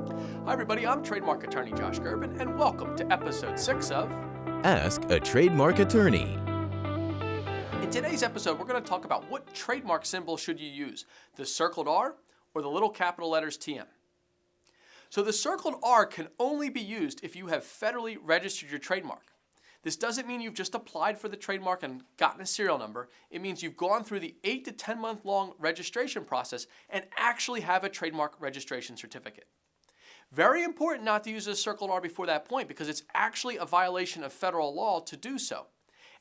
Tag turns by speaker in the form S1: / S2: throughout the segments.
S1: Hi everybody, I'm Trademark Attorney Josh Gerben, and welcome to episode 6 of
S2: Ask a Trademark Attorney.
S1: In today's episode, we're going to talk about what trademark symbol should you use, the circled R or the little capital letters TM. So the circled R can only be used if you have federally registered your trademark. This doesn't mean you've just applied for the trademark and gotten a serial number. It means you've gone through the 8 to 10 month long registration process and actually have a trademark registration certificate. Very important not to use a circled R before that point because it's actually a violation of federal law to do so.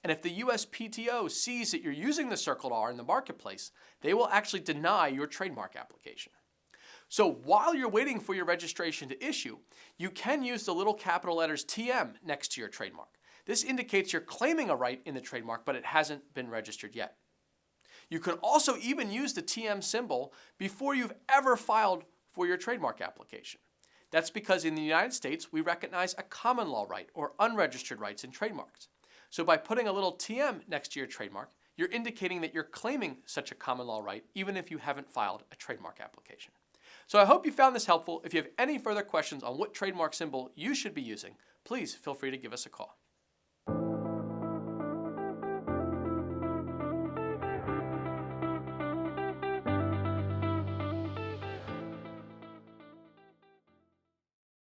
S1: And if the USPTO sees that you're using the circled R in the marketplace, they will actually deny your trademark application. So while you're waiting for your registration to issue, you can use the little capital letters TM next to your trademark. This indicates you're claiming a right in the trademark, but it hasn't been registered yet. You can also even use the TM symbol before you've ever filed for your trademark application. That's because in the United States, we recognize a common law right or unregistered rights in trademarks. So by putting a little TM next to your trademark, you're indicating that you're claiming such a common law right even if you haven't filed a trademark application. So I hope you found this helpful. If you have any further questions on what trademark symbol you should be using, please feel free to give us a call.